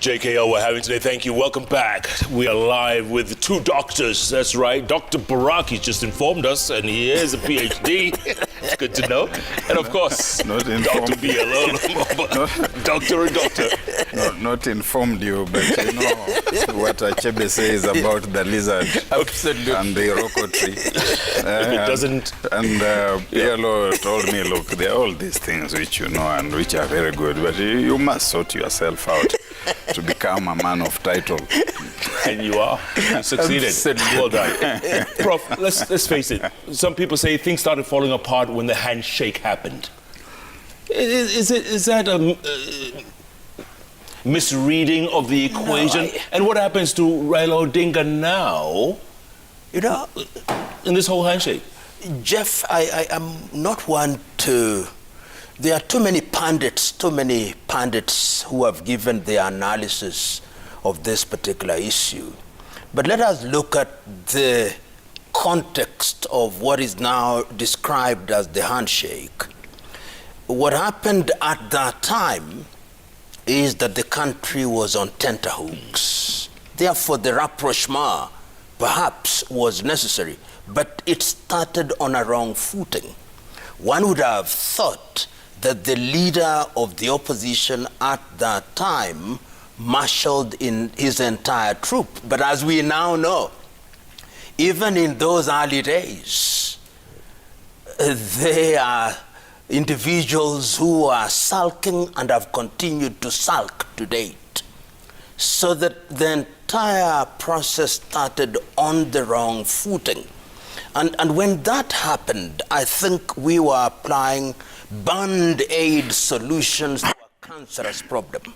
JKO we're having today. Thank you. Welcome back. We are live with two doctors. That's right. Dr. Barak, he's just informed us, and he is a PhD. It's good to know. And of course, not Dr. BLO, doctor and doctor. No, not informed you, but you know what Achebe says about the lizard and the rocco tree. It doesn't... And PLO told me, look, there are all these things which you know and which are very good, but you must sort yourself out to become a man of title. And you are. You succeeded. Well done. Prof, let's face it. Some people say things started falling apart when the handshake happened. Is that a misreading of the equation? No, and what happens to Raila Odinga now, you know, in this whole handshake? Jeff, I am not one to... There are too many pundits who have given their analysis of this particular issue. But let us look at the context of what is now described as the handshake. What happened at that time is that the country was on tenterhooks. Therefore, the rapprochement perhaps was necessary, but it started on a wrong footing. One would have thought that the leader of the opposition at that time marshaled in his entire troop. But as we now know, even in those early days, they are individuals who are sulking and have continued to sulk to date. So that the entire process started on the wrong footing. And when that happened, I think we were applying band-aid solutions to a cancerous problem.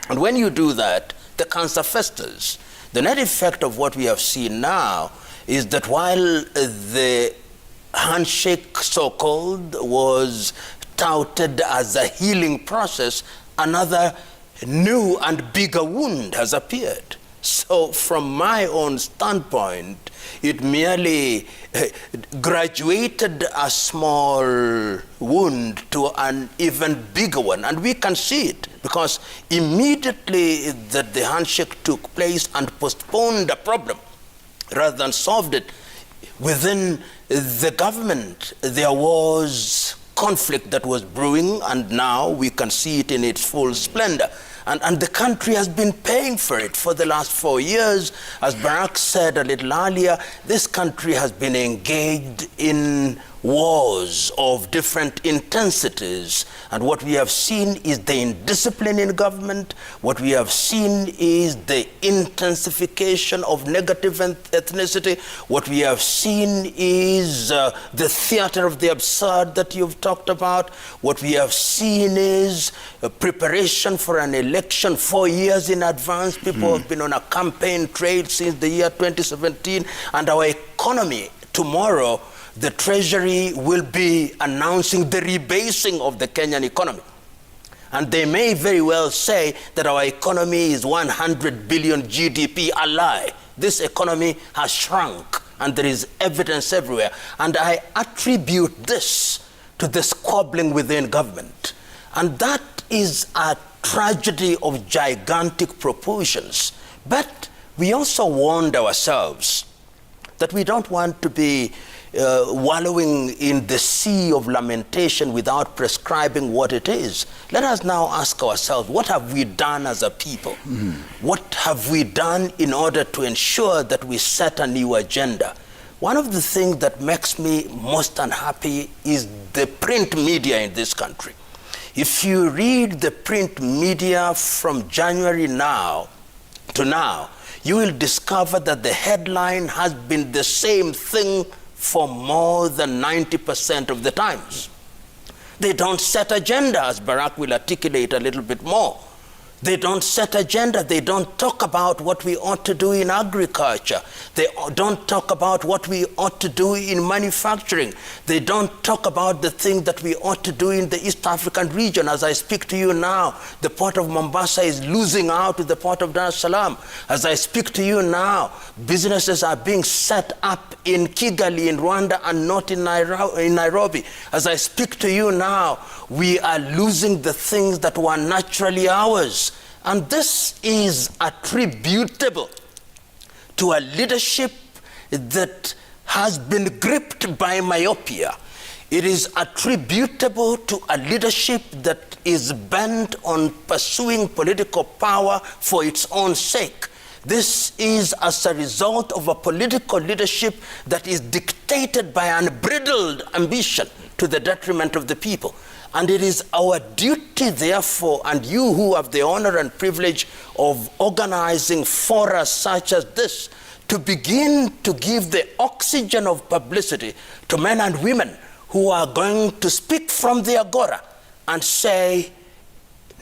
And when you do that, the cancer festers. The net effect of what we have seen now is that while the handshake, so-called, was touted as a healing process, another new and bigger wound has appeared. So from my own standpoint, it merely graduated a small wound to an even bigger one. And we can see it because immediately that the handshake took place and postponed the problem rather than solved it, within the government there was conflict that was brewing, and now we can see it in its full splendor. And the country has been paying for it for the last 4 years. As Barak said a little earlier, this country has been engaged in wars of different intensities. And what we have seen is the indiscipline in government. What we have seen is the intensification of negative ethnicity. What we have seen is the theater of the absurd that you've talked about. What we have seen is preparation for an election 4 years in advance. People have been on a campaign trail since the year 2017. And our economy, tomorrow, the Treasury will be announcing the rebasing of the Kenyan economy. And they may very well say that our economy is 100 billion GDP, a lie. This economy has shrunk, and there is evidence everywhere. And I attribute this to the squabbling within government. And that is a tragedy of gigantic proportions. But we also warned ourselves that we don't want to be wallowing in the sea of lamentation without prescribing what it is. Let us now ask ourselves, what have we done as a people? What have we done in order to ensure that we set a new agenda? One of the things that makes me most unhappy is the print media in this country. If you read the print media from January now to now, you will discover that the headline has been the same thing for more than 90% of the times. They don't set agenda, as Barak will articulate a little bit more. They don't set agenda. They don't talk about what we ought to do in agriculture. They don't talk about what we ought to do in manufacturing. They don't talk about the things that we ought to do in the East African region. As I speak to you now, the port of Mombasa is losing out to the port of Dar es Salaam. As I speak to you now, businesses are being set up in Kigali, in Rwanda, and not in Nairobi. As I speak to you now, we are losing the things that were naturally ours. And this is attributable to a leadership that has been gripped by myopia. It is attributable to a leadership that is bent on pursuing political power for its own sake. This is as a result of a political leadership that is dictated by unbridled ambition to the detriment of the people. And it is our duty, therefore, and you who have the honor and privilege of organizing fora such as this, to begin to give the oxygen of publicity to men and women who are going to speak from the agora and say,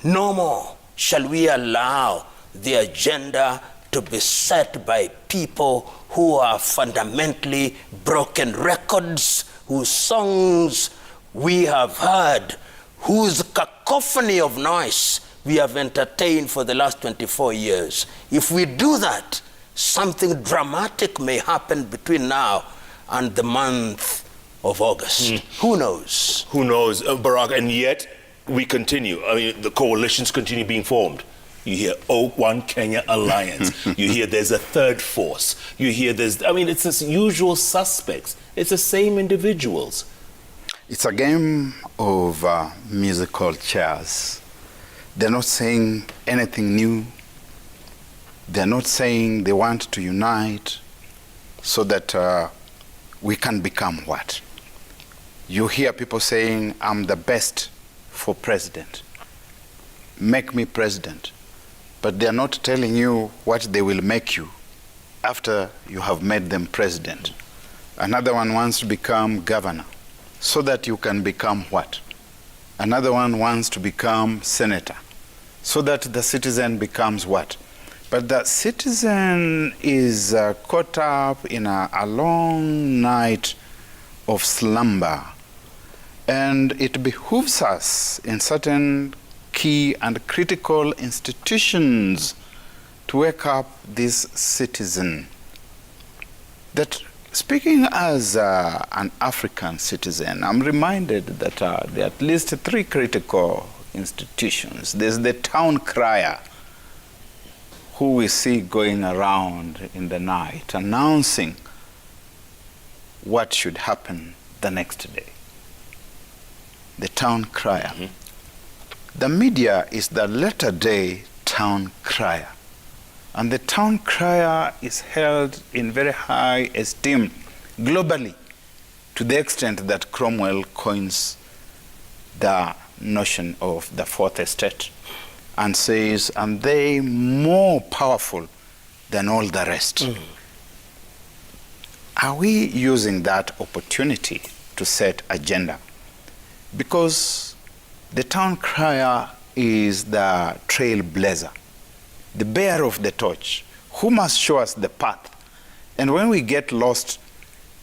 no more shall we allow the agenda to be set by people who are fundamentally broken records, whose songs we have heard, whose cacophony of noise we have entertained for the last 24 years. If we do that, something dramatic may happen between now and the month of August. Who knows? Who knows, Barack? And yet we continue. I mean, the coalitions continue being formed. You hear One Kenya Alliance. You hear there's a third force. You hear there's, I mean, it's the usual suspects. It's the same individuals. It's a game of musical chairs. They're not saying anything new. They're not saying they want to unite so that we can become what? You hear people saying, I'm the best for president. Make me president. But they're not telling you what they will make you after you have made them president. Another one wants to become governor so that you can become what? Another one wants to become senator so that the citizen becomes what? But the citizen is caught up in a long night of slumber. And it behooves us in certain key and critical institutions to wake up this citizen. That speaking as an African citizen, I'm reminded that there are at least 3 critical institutions. There's the town crier, who we see going around in the night announcing what should happen the next day. The town crier. The media is the latter day town crier. And the town crier is held in very high esteem globally, to the extent that Cromwell coins the notion of the fourth estate and says, and they more powerful than all the rest. Are we using that opportunity to set agenda? Because the town crier is the trailblazer, the bearer of the torch, who must show us the path. And when we get lost,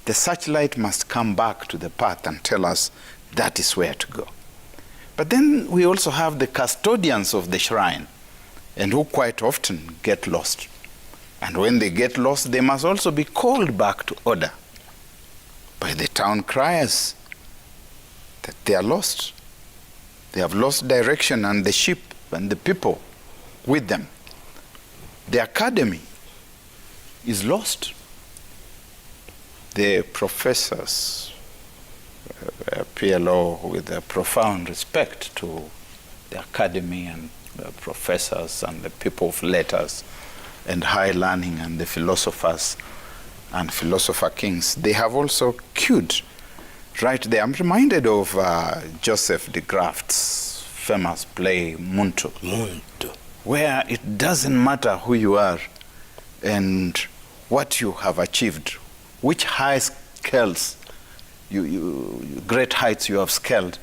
the searchlight must come back to the path and tell us that is where to go. But then we also have the custodians of the shrine, and who quite often get lost. And when they get lost, they must also be called back to order by the town criers that they are lost. They have lost direction, and the sheep and the people with them. The academy is lost. The professors, PLO, with a profound respect to the academy and the professors and the people of letters and high learning and the philosophers and philosopher kings, they have also queued right there. I'm reminded of Joseph de Graft's famous play Muntu, where it doesn't matter who you are and what you have achieved, which high scales, great heights you have scaled,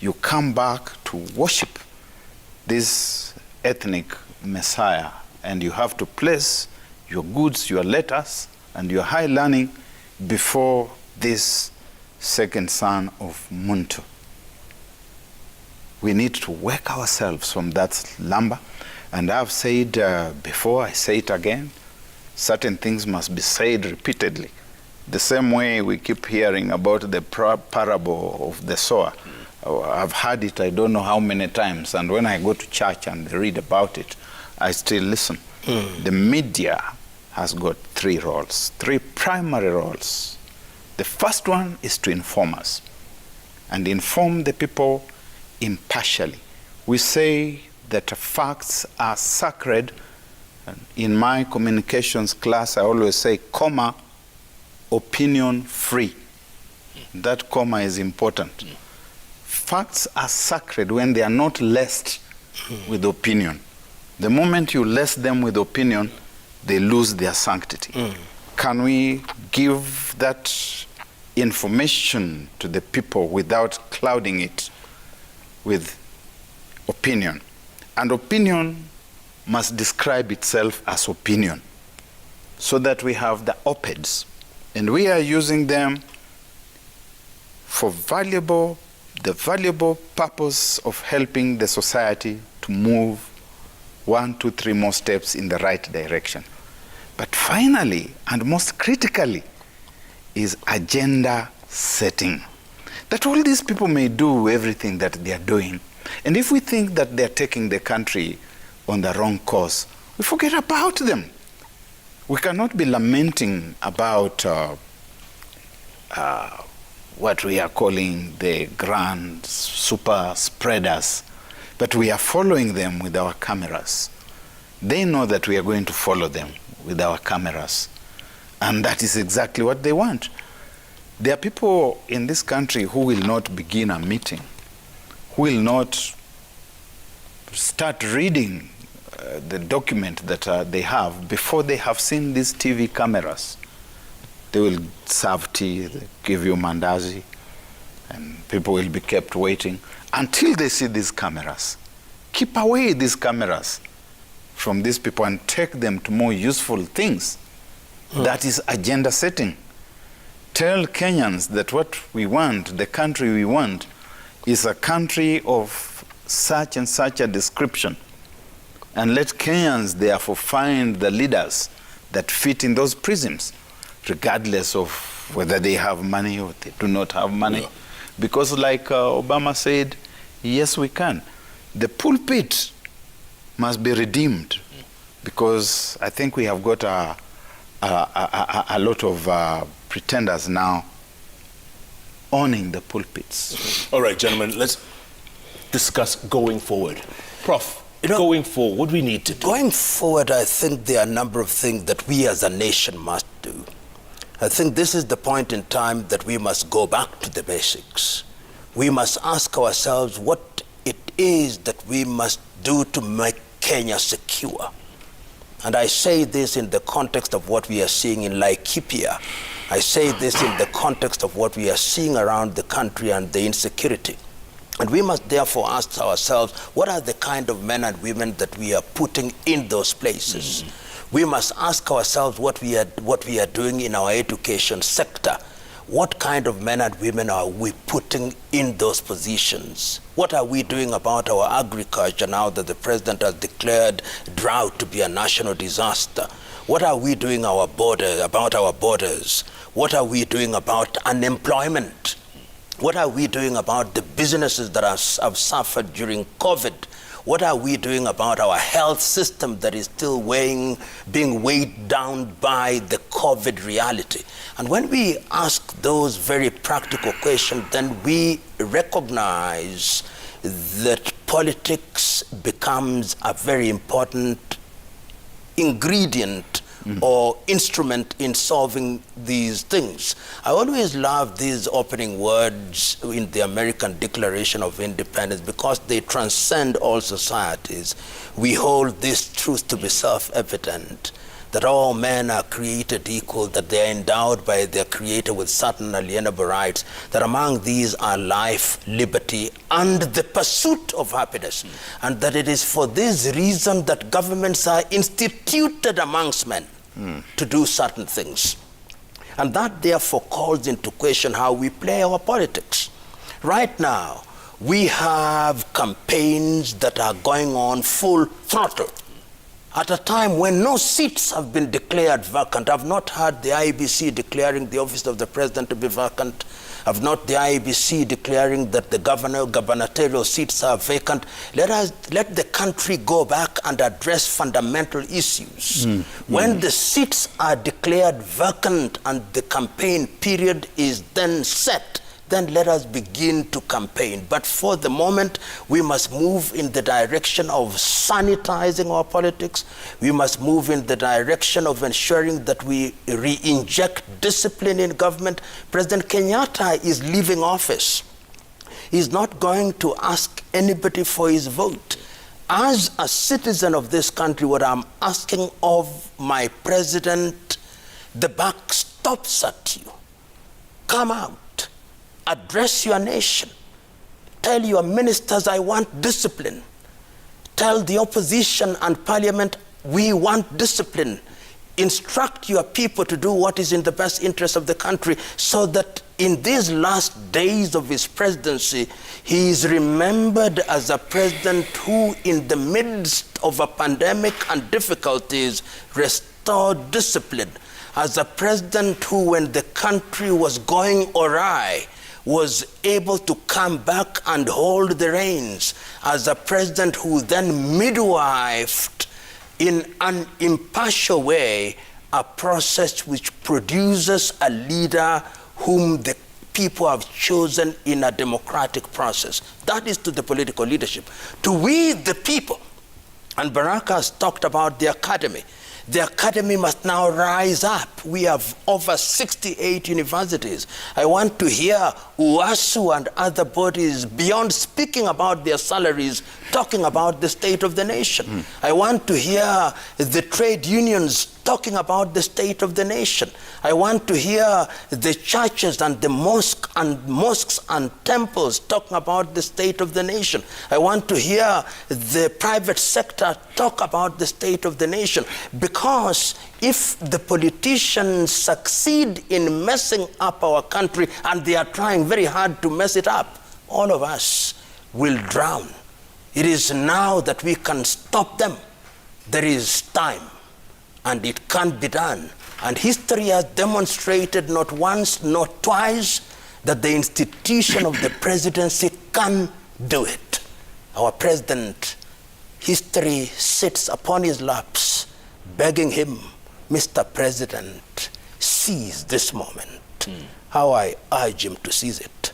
you come back to worship this ethnic messiah, and you have to place your goods, your letters, and your high learning before this second son of Muntu. We need to wake ourselves from that slumber. And I've said before, I say it again, certain things must be said repeatedly. The same way we keep hearing about the parable of the sower. I've heard it I don't know how many times, and when I go to church and read about it, I still listen. The media has got three primary roles. The first one is to inform us and inform the people impartially. We say that facts are sacred. In my communications class, I always say, comma, opinion free. That comma is important. Facts are sacred when they are not laced with opinion. The moment you lace them with opinion, they lose their sanctity. Can we give that information to the people without clouding it with opinion? And opinion must describe itself as opinion, so that we have the op-eds. And we are using them for the valuable purpose of helping the society to move 1, 2, 3 more steps in the right direction. But finally, and most critically, is agenda setting. That all these people may do everything that they are doing. And if we think that they are taking the country on the wrong course, we forget about them. We cannot be lamenting about what we are calling the grand super spreaders, but we are following them with our cameras. They know that we are going to follow them with our cameras, and that is exactly what they want. There are people in this country who will not begin a meeting, who will not start reading the document that they have before they have seen these TV cameras. They will serve tea, they give you mandazi, and people will be kept waiting until they see these cameras. Keep away these cameras from these people and take them to more useful things. That is agenda setting. Tell Kenyans that what we want, the country we want, is a country of such and such a description. And let Kenyans therefore find the leaders that fit in those prisms, regardless of whether they have money or they do not have money. Yeah. Because like Obama said, yes, we can. The pulpit must be redeemed, because I think we have got a lot of pretenders now owning the pulpits. All right, gentlemen, let's discuss going forward. Prof, going forward, what do we need to do? Going forward, I think there are a number of things that we as a nation must do. I think this is the point in time that we must go back to the basics. We must ask ourselves what it is that we must do to make Kenya secure. And I say this in the context of what we are seeing in Laikipia. I say this in the context of what we are seeing around the country and the insecurity. And we must therefore ask ourselves, what are the kind of men and women that we are putting in those places? We must ask ourselves what we are doing in our education sector. What kind of men and women are we putting in those positions? What are we doing about our agriculture now that the president has declared drought to be a national disaster? What are we doing about our borders? What are we doing about unemployment? What are we doing about the businesses that have suffered during COVID? What are we doing about our health system that is still being weighed down by the COVID reality? And when we ask those very practical questions, then we recognize that politics becomes a very important ingredient or instrument in solving these things. I always love these opening words in the American Declaration of Independence because they transcend all societies. We hold this truth to be self-evident, that all men are created equal, that they are endowed by their Creator with certain alienable rights, that among these are life, liberty, and the pursuit of happiness, and that it is for this reason that governments are instituted amongst men to do certain things. And that therefore calls into question how we play our politics. Right now, we have campaigns that are going on full throttle. At a time when no seats have been declared vacant. I've not heard the IEBC declaring the office of the president to be vacant. Have not the IEBC declaring that the gubernatorial seats are vacant? Let the country go back and address fundamental issues. When the seats are declared vacant and the campaign period is then set, then let us begin to campaign. But for the moment, we must move in the direction of sanitizing our politics. We must move in the direction of ensuring that we re-inject discipline in government. President Kenyatta is leaving office. He's not going to ask anybody for his vote. As a citizen of this country, what I'm asking of my president, the buck stops at you. Come out. Address your nation. Tell your ministers, I want discipline. Tell the opposition and parliament, we want discipline. Instruct your people to do what is in the best interest of the country, so that in these last days of his presidency, he is remembered as a president who, in the midst of a pandemic and difficulties, restored discipline. As a president who, when the country was going awry, was able to come back and hold the reins. As a president who then midwifed in an impartial way a process which produces a leader whom the people have chosen in a democratic process. That is to the political leadership. To we, the people, and Baraka has talked about the academy. The academy must now rise up. We have over 68 universities. I want to hear UASU and other bodies, beyond speaking about their salaries, talking about the state of the nation. I want to hear the trade unions talking about the state of the nation. I want to hear the churches and the mosques and temples talking about the state of the nation. I want to hear the private sector talk about the state of the nation. Because if the politicians succeed in messing up our country, and they are trying very hard to mess it up, all of us will drown. It is now that we can stop them. There is time, and it can be done. And history has demonstrated not once, not twice, that the institution of the presidency can do it. Our president, history sits upon his laps, begging him, Mr. President, seize this moment. How I urge him to seize it.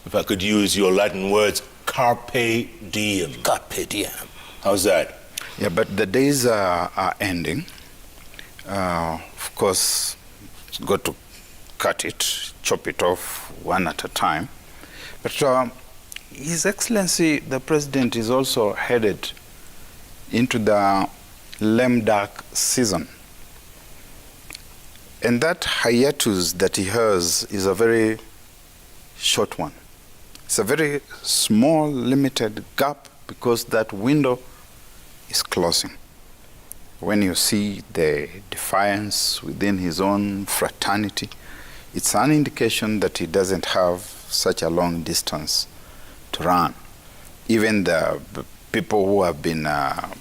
If I could use your Latin words, carpe diem. Carpe diem. How's that? Yeah, but the days are ending. Of course, it's got to cut it, chop it off one at a time. But His Excellency, the President, is also headed into the lame duck season. And that hiatus that he has is a very short one. It's a very small, limited gap, because that window is closing. When you see the defiance within his own fraternity, it's an indication that he doesn't have such a long distance to run. Even the people who have been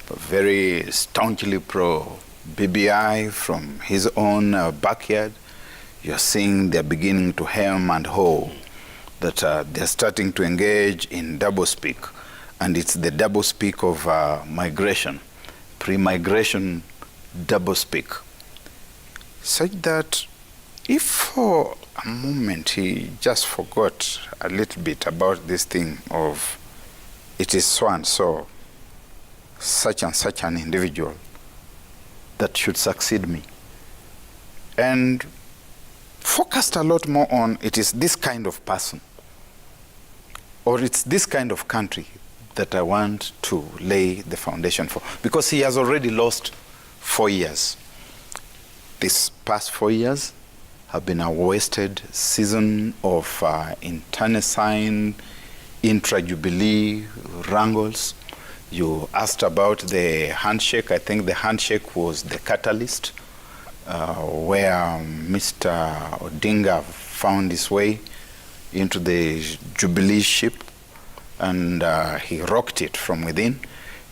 very staunchly pro-BBI from his own backyard, you're seeing they're beginning to hem and haw, that they're starting to engage in doublespeak. And it's the doublespeak of migration, pre-migration doublespeak. Such that if for a moment he just forgot a little bit about this thing of it is so and so, such and such an individual that should succeed me, and focused a lot more on it is this kind of person, or it's this kind of country that I want to lay the foundation for. Because he has already lost 4 years. These past 4 years have been a wasted season of internecine, intra-jubilee wrangles. You asked about the handshake. I think the handshake was the catalyst where Mr. Odinga found his way into the Jubilee ship, and he rocked it from within.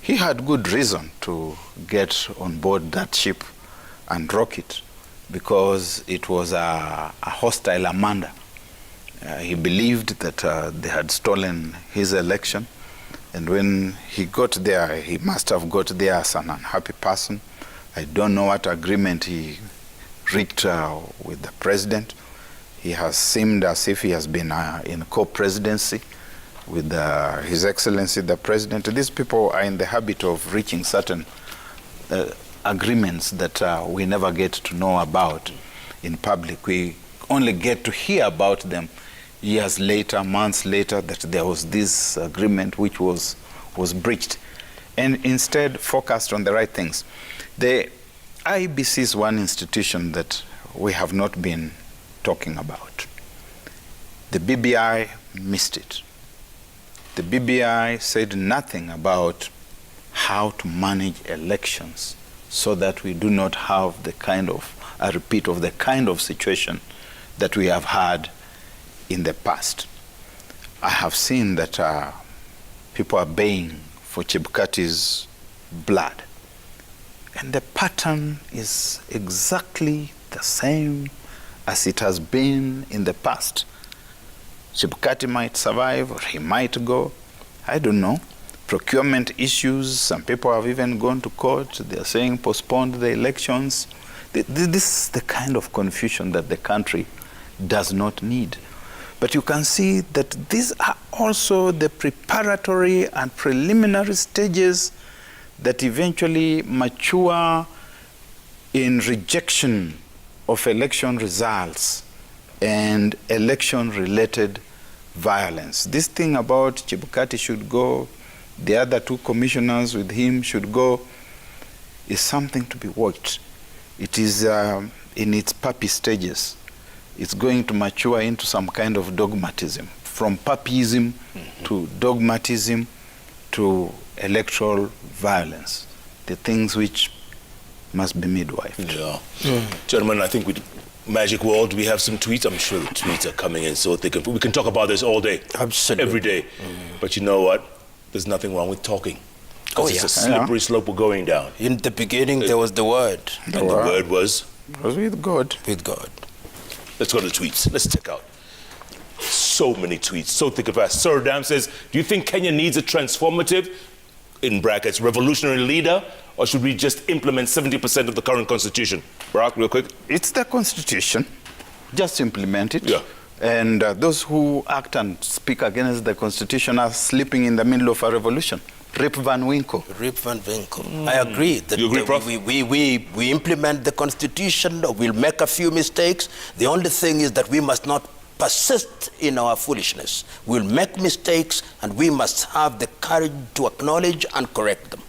He had good reason to get on board that ship and rock it, because it was a hostile Amanda. He believed that they had stolen his election. And when he got there, he must have got there as an unhappy person. I don't know what agreement he reached with the president. He has seemed as if he has been in co-presidency with His Excellency the President. These people are in the habit of reaching certain agreements that we never get to know about in public. We only get to hear about them years later, months later, that there was this agreement which was breached, and instead focused on the right things. The IBC is one institution that we have not been talking about. The BBI missed it. The BBI said nothing about how to manage elections so that we do not have a repeat of the kind of situation that we have had in the past. I have seen that people are baying for Chebukati's blood. And the pattern is exactly the same as it has been in the past. Chebukati might survive or he might go. I don't know. Procurement issues, some people have even gone to court. They're saying postpone the elections. This is the kind of confusion that the country does not need. But you can see that these are also the preparatory and preliminary stages that eventually mature in rejection of election results and election-related violence. This thing about Chebukati should go, the other two commissioners with him should go, is something to be watched. It is in its puppy stages. It's going to mature into some kind of dogmatism, from puppyism to dogmatism to electoral violence, the things which must be midwifed. Yeah. Gentlemen, I think with Magic World, we have some tweets. I'm sure the tweets are coming in so thick. We can talk about this all day. Absolutely. Every day. But you know what? There's nothing wrong with talking. It's a slippery slope we're going down. In the beginning, there was the word. And the word was? With God. With God. Let's go to the tweets. Let's check out. So many tweets, so thick and fast. Sir Dam says, do you think Kenya needs a transformative, in brackets, revolutionary leader, or should we just implement 70% of the current constitution? Barack, real quick. It's the constitution. Just implement it. Yeah. And those who act and speak against the constitution are sleeping in the middle of a revolution. Rip Van Winkle. Rip Van Winkle. I agree. That you agree, Prof? We implement the constitution, we'll make a few mistakes. The only thing is that we must not persist in our foolishness. We'll make mistakes and we must have the courage to acknowledge and correct them.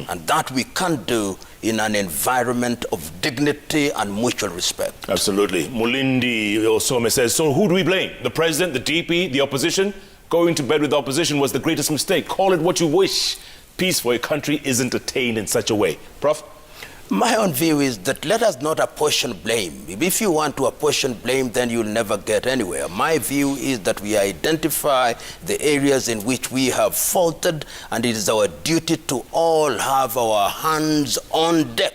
And that we can't do in an environment of dignity and mutual respect. Absolutely. Mulindi Osome says, so who do we blame? The president, the DP, the opposition? Going to bed with the opposition was the greatest mistake. Call it what you wish. Peace for a country isn't attained in such a way. Prof? My own view is that let us not apportion blame. If you want to apportion blame, then you'll never get anywhere. My view is that we identify the areas in which we have faltered, and it is our duty to all have our hands on deck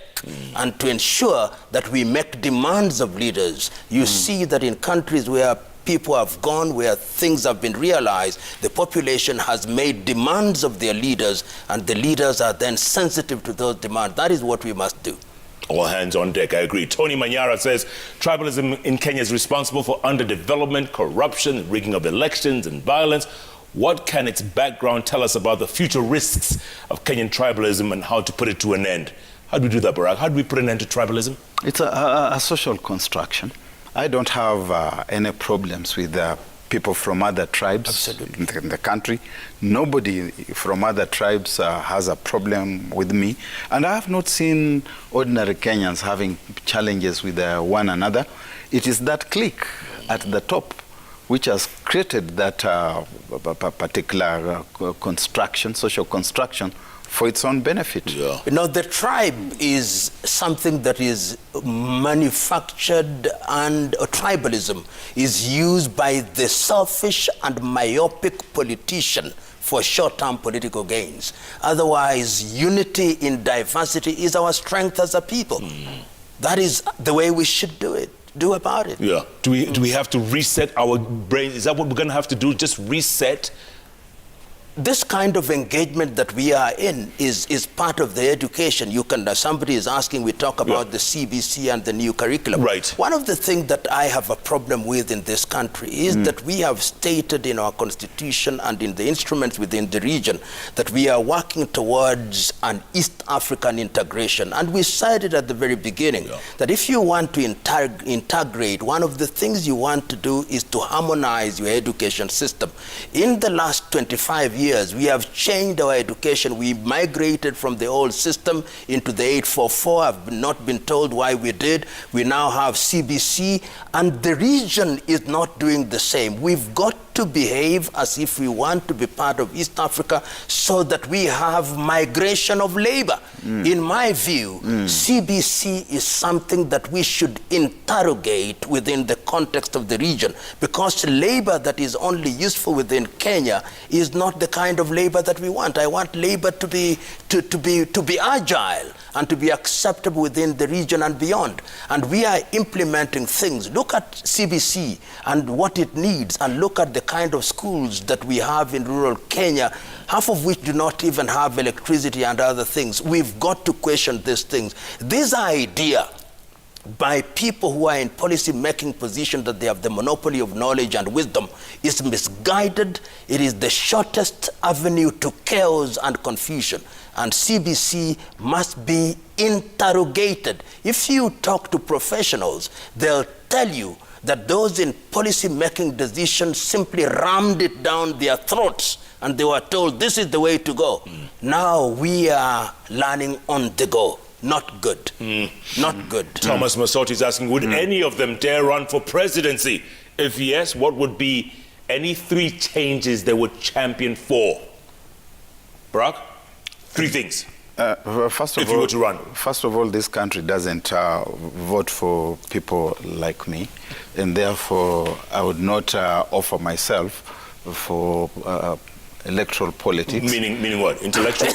and to ensure that we make demands of leaders. You see that in countries where people have gone, where things have been realized, the population has made demands of their leaders, and the leaders are then sensitive to those demands. That is what we must do. All hands on deck, I agree. Tony Manyara says, tribalism in Kenya is responsible for underdevelopment, corruption, rigging of elections, and violence. What can its background tell us about the future risks of Kenyan tribalism and how to put it to an end? How do we do that, Barack? How do we put an end to tribalism? It's a social construction. I don't have any problems with people from other tribes in the country. Nobody from other tribes has a problem with me. And I have not seen ordinary Kenyans having challenges with one another. It is that clique at the top which has created that particular construction, social construction, for its own benefit. Yeah. You know, the tribe is something that is manufactured, and tribalism is used by the selfish and myopic politician for short-term political gains. Otherwise, unity in diversity is our strength as a people. That is the way we should do it. do about it. Yeah. Do we have to reset our brains? Is that what we're going to have to do? Just reset? This kind of engagement that we are in is part of the education. You can, somebody is asking, we talk about the CBC and the new curriculum. Right. One of the things that I have a problem with in this country is that we have stated in our constitution and in the instruments within the region that we are working towards an East African integration. And we said it at the very beginning that if you want to integrate, one of the things you want to do is to harmonize your education system. In the last 25 years, we have changed our education. We migrated from the old system into the 844. I've not been told why we did. We now have CBC, and the region is not doing the same. We've got to behave as if we want to be part of East Africa so that we have migration of labor. In my view, CBC is something that we should interrogate within the context of the region, because labor that is only useful within Kenya is not the kind of labor that we want. I want labor to be agile and to be acceptable within the region and beyond. And we are implementing things. Look at CBC and what it needs, and look at the kind of schools that we have in rural Kenya, half of which do not even have electricity and other things. We've got to question these things. This idea by people who are in policy-making position that they have the monopoly of knowledge and wisdom is misguided. It is the shortest avenue to chaos and confusion. And CBC must be interrogated. If you talk to professionals, they'll tell you that those in policy-making decisions simply rammed it down their throats, and they were told this is the way to go. Now we are learning on the go. Not good. Not good. Thomas Masotti is asking, would any of them dare run for presidency? If yes, what would be any 3 changes they would champion for? Barack? 3 things. First of if you were to run. First of all, this country doesn't vote for people like me, and therefore I would not offer myself for electoral politics. Meaning what? Intellectual?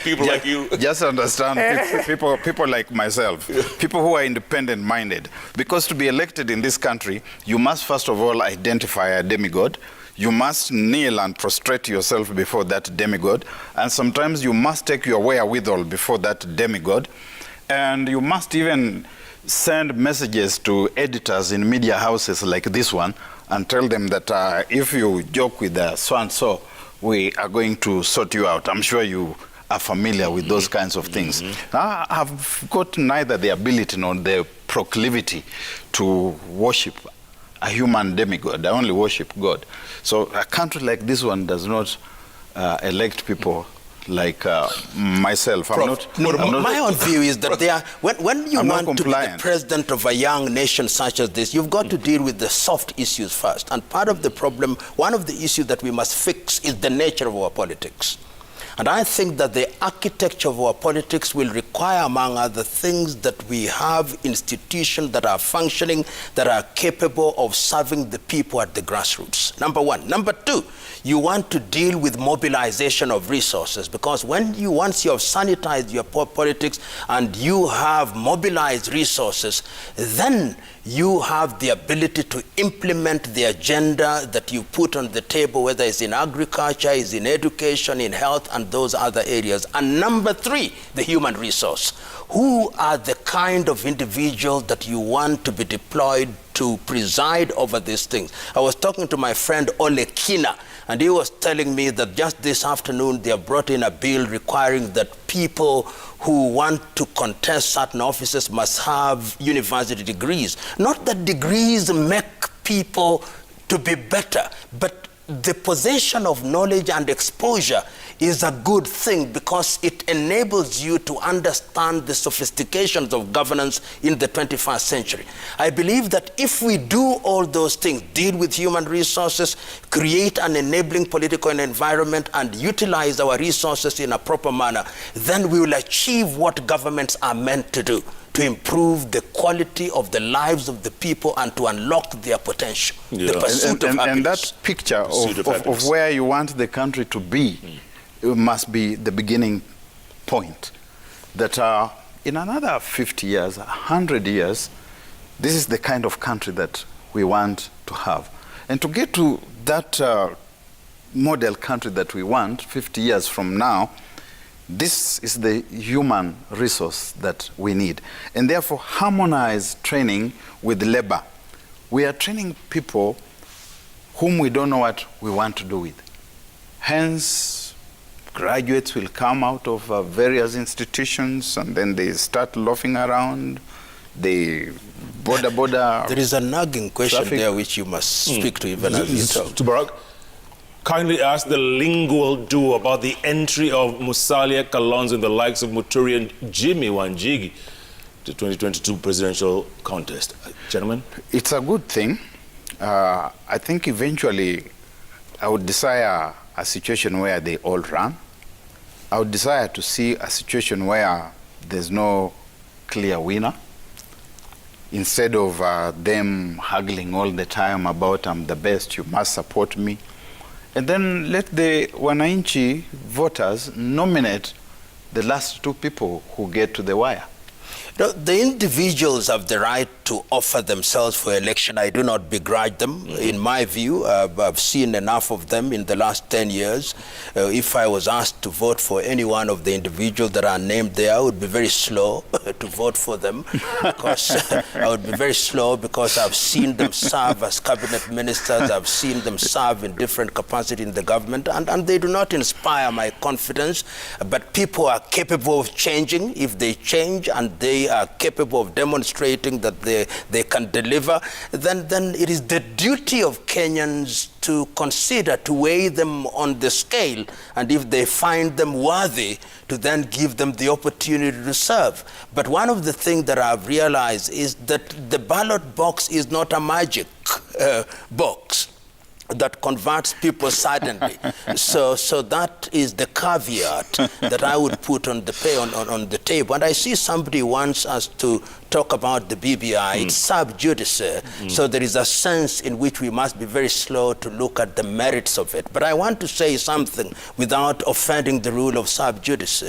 People like you. Just understand, people like myself, people who are independent-minded. Because to be elected in this country, you must first of all identify a demigod. You must kneel and prostrate yourself before that demigod. And sometimes you must take your wherewithal before that demigod. And you must even send messages to editors in media houses like this one and tell them that if you joke with so-and-so, we are going to sort you out. I'm sure you are familiar with those kinds of things. I have got neither the ability nor the proclivity to worship a human demigod. I only worship God. So a country like this one does not elect people like myself. My own view is that they are, when you want to be the president of a young nation such as this, you've got to deal with the soft issues first. And part of the problem, one of the issues that we must fix is the nature of our politics. And I think that the architecture of our politics will require, among other things, that we have institutions that are functioning, that are capable of serving the people at the grassroots. Number one. Number two, you want to deal with mobilization of resources, because once you have sanitized your politics and you have mobilized resources, then you have the ability to implement the agenda that you put on the table, whether it's in agriculture, it's in education, in health, and those other areas. And number three, the human resource. Who are the kind of individuals that you want to be deployed to preside over these things? I was talking to my friend Ole Kina, and he was telling me that just this afternoon they have brought in a bill requiring that people who want to contest certain offices must have university degrees. Not that degrees make people to be better, but the possession of knowledge and exposure is a good thing, because it enables you to understand the sophistications of governance in the 21st century. I believe that if we do all those things, deal with human resources, create an enabling political environment, and utilize our resources in a proper manner, then we will achieve what governments are meant to do, to improve the quality of the lives of the people and to unlock their potential. Yeah. The pursuit of happiness. And that picture of where you want the country to be, it must be the beginning point. that in another 50 years, 100 years, this is the kind of country that we want to have. And to get to that model country that we want 50 years from now, this is the human resource that we need. And therefore, harmonize training with labor. We are training people whom we don't know what we want to do with. Hence, graduates will come out of various institutions and then they start loafing around. They border. There is a nagging question traffic. there which you must speak to even as you talk. To Barack, kindly ask the lingual duo about the entry of Musalia Kalonzo and the likes of Muturi and Jimmy Wanjigi to 2022 presidential contest. Gentlemen? It's a good thing. I think eventually I would desire a situation where they all run. I would desire to see a situation where there's no clear winner. Instead of them haggling all the time about I'm the best, you must support me. And then let the Wananchi voters nominate the last two people who get to the wire. No, the individuals have the right to offer themselves for election. I do not begrudge them. In my view, I've seen enough of them in the last 10 years. If I was asked to vote for any one of the individuals that are named there, I would be very slow to vote for them. Because I would be very slow because I've seen them serve as cabinet ministers. I've seen them serve in different capacity in the government, and they do not inspire my confidence. But people are capable of changing. If they change and they are capable of demonstrating that they can deliver, then it is the duty of Kenyans to consider, to weigh them on the scale, and if they find them worthy, to then give them the opportunity to serve. But one of the things that I've realized is that the ballot box is not a magic box that converts people suddenly. So that is the caveat that I would put on the table. And I see somebody wants us to talk about the BBI. It's sub judice. So there is a sense in which we must be very slow to look at the merits of it. But I want to say something without offending the rule of sub judice,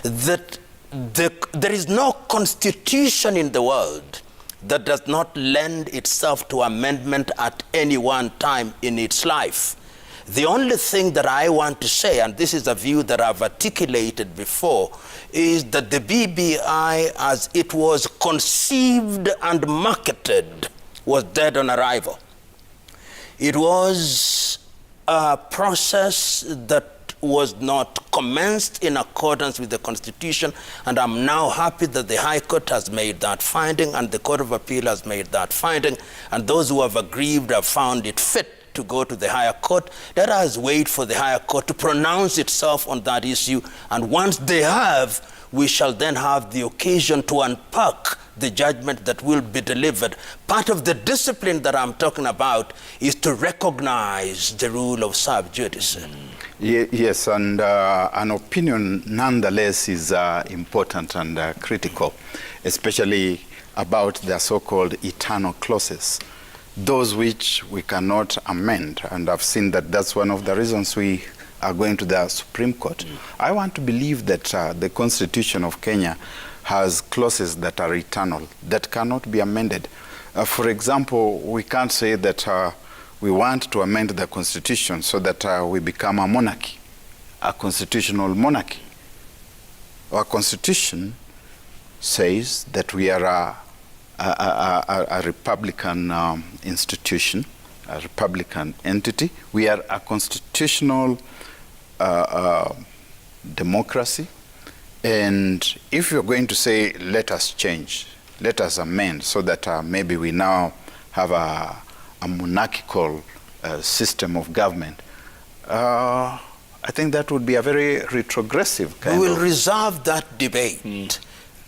that there is no constitution in the world that does not lend itself to amendment at any one time in its life. The only thing that I want to say, and this is a view that I've articulated before, is that the BBI, as it was conceived and marketed, was dead on arrival. It was a process that was not commenced in accordance with the Constitution, and I'm now happy that the High Court has made that finding and the Court of Appeal has made that finding, and those who have aggrieved have found it fit to go to the higher court. Let us wait for the higher court to pronounce itself on that issue, and once they have, we shall then have the occasion to unpack the judgment that will be delivered. Part of the discipline that I'm talking about is to recognize the rule of sub judice. Yes, and an opinion nonetheless is important and critical, especially about the so-called eternal clauses, those which we cannot amend. And I've seen that that's one of the reasons we are going to the Supreme Court. I want to believe that the Constitution of Kenya has clauses that are eternal, that cannot be amended. For example, we can't say that we want to amend the Constitution so that we become a monarchy, a constitutional monarchy. Our Constitution says that we are a Republican institution, a Republican entity. We are a constitutional democracy. And if you're going to say, let us change, let us amend so that maybe we now have a monarchical system of government, I think that would be a very retrogressive kind of... We will reserve that debate.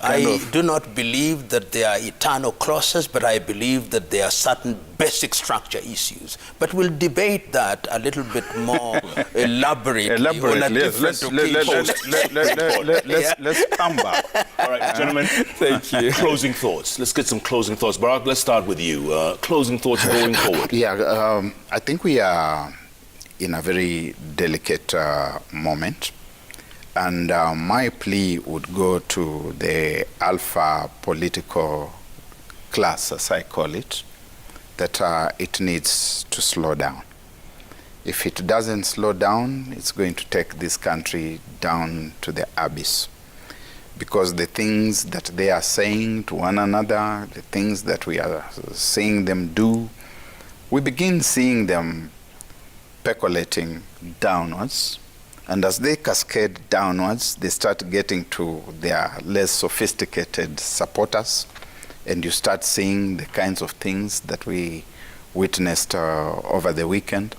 I do not believe that there are eternal clauses, but I believe that there are certain basic structure issues. But we'll debate that a little bit more elaborately on a different occasion. Let's come back. All right, gentlemen. Thank you. Closing thoughts. Let's get some closing thoughts. Barack, let's start with you. Closing thoughts going forward. Yeah, I think we are in a very delicate moment. And my plea would go to the alpha political class, as I call it, that it needs to slow down. If it doesn't slow down, it's going to take this country down to the abyss. Because the things that they are saying to one another, the things that we are seeing them do, we begin seeing them percolating downwards. And as they cascade downwards, they start getting to their less sophisticated supporters. And you start seeing the kinds of things that we witnessed over the weekend.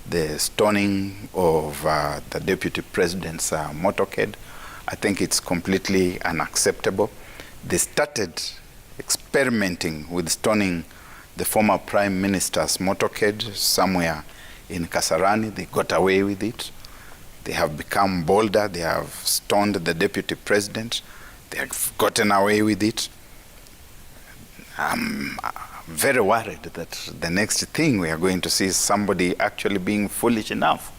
The stoning of the deputy president's motorcade. I think it's completely unacceptable. They started experimenting with stoning the former prime minister's motorcade somewhere in Kasarani. They got away with it. They have become bolder. They have stoned the deputy president. They have gotten away with it. I'm very worried that the next thing we are going to see is somebody actually being foolish enough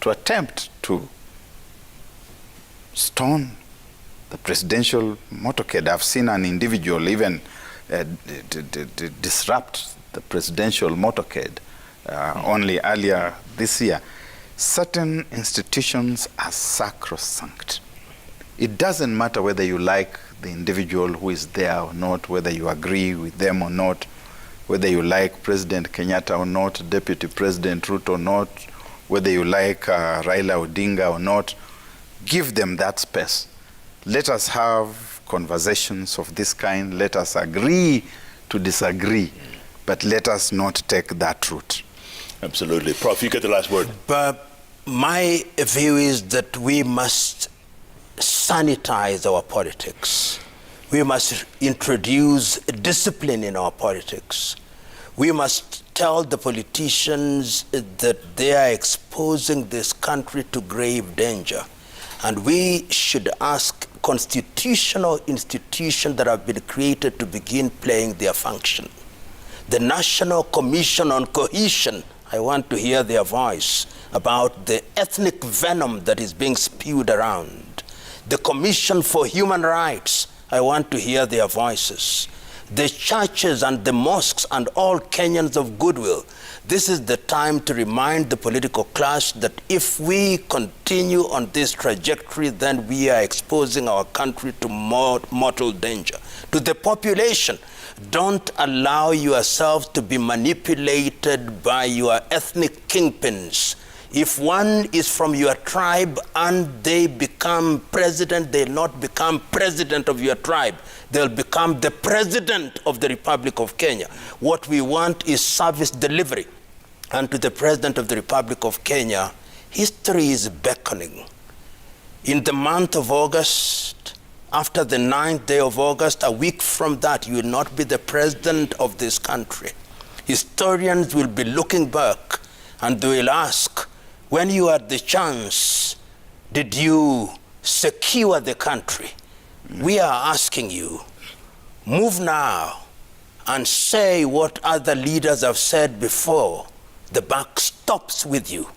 to attempt to stone the presidential motorcade. I've seen an individual even disrupt the presidential motorcade only earlier this year. Certain institutions are sacrosanct. It doesn't matter whether you like the individual who is there or not, whether you agree with them or not, whether you like President Kenyatta or not, Deputy President Ruto or not, whether you like Raila Odinga or not. Give them that space. Let us have conversations of this kind. Let us agree to disagree, but let us not take that route. Absolutely. Prof, you get the last word. But my view is that we must sanitize our politics. We must introduce discipline in our politics. We must tell the politicians that they are exposing this country to grave danger. And we should ask constitutional institutions that have been created to begin playing their function. The National Commission on Cohesion, I want to hear their voice about the ethnic venom that is being spewed around. The Commission for Human Rights, I want to hear their voices. The churches and the mosques and all Kenyans of goodwill, this is the time to remind the political class that if we continue on this trajectory, then we are exposing our country to mortal danger. To the population, don't allow yourself to be manipulated by your ethnic kingpins. If one is from your tribe and they become president, they'll not become president of your tribe. They'll become the president of the Republic of Kenya. What we want is service delivery. And to the president of the Republic of Kenya, history is beckoning. In the month of August, after the 9th day of August, a week from that, you will not be the president of this country. Historians will be looking back and they will ask, when you had the chance, did you secure the country? We are asking you, move now and say what other leaders have said before. The buck stops with you,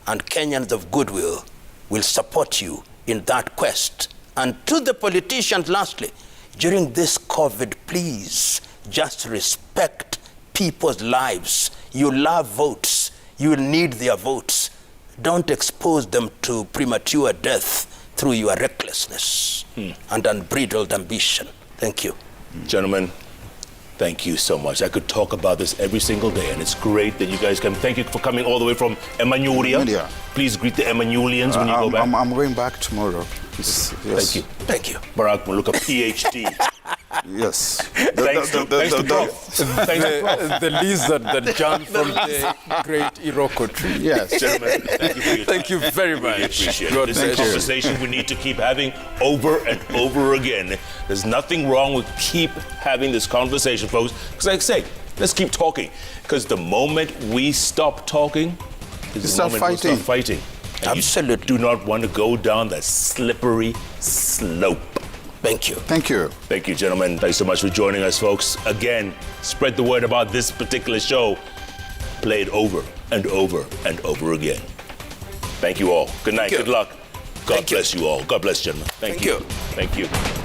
and Kenyans of goodwill will support you in that quest. And to the politicians, lastly, during this COVID, please just respect people's lives. You love votes. You need their votes. Don't expose them to premature death through your recklessness and unbridled ambition. Thank you. Gentlemen, thank you so much. I could talk about this every single day, and it's great that you guys come. Thank you for coming all the way from Emmanuelia. Please greet the Emmanuelians when you go back. I'm going back tomorrow. Yes. Thank you. Thank you. Barack Maluka, PhD. Yes. Thanks to Prof. Thanks to Prof. The lizard that jumped from the great Iroko tree. Yes. Gentlemen, thank you for your time. Thank you very much. Really appreciate God it. This is a bless you. conversation we need to keep having over and over again. There's nothing wrong with keep having this conversation, folks. Because like I say, let's keep talking. Because the moment we stop talking is the moment we start fighting. And Absolutely. you do not want to go down that slippery slope. Thank you. Thank you. Thank you, gentlemen. Thanks so much for joining us, folks. Again, spread the word about this particular show. Play it over and over and over again. Thank you all. Good night. Good luck. God bless you all. God bless, gentlemen. Thank you. Thank you.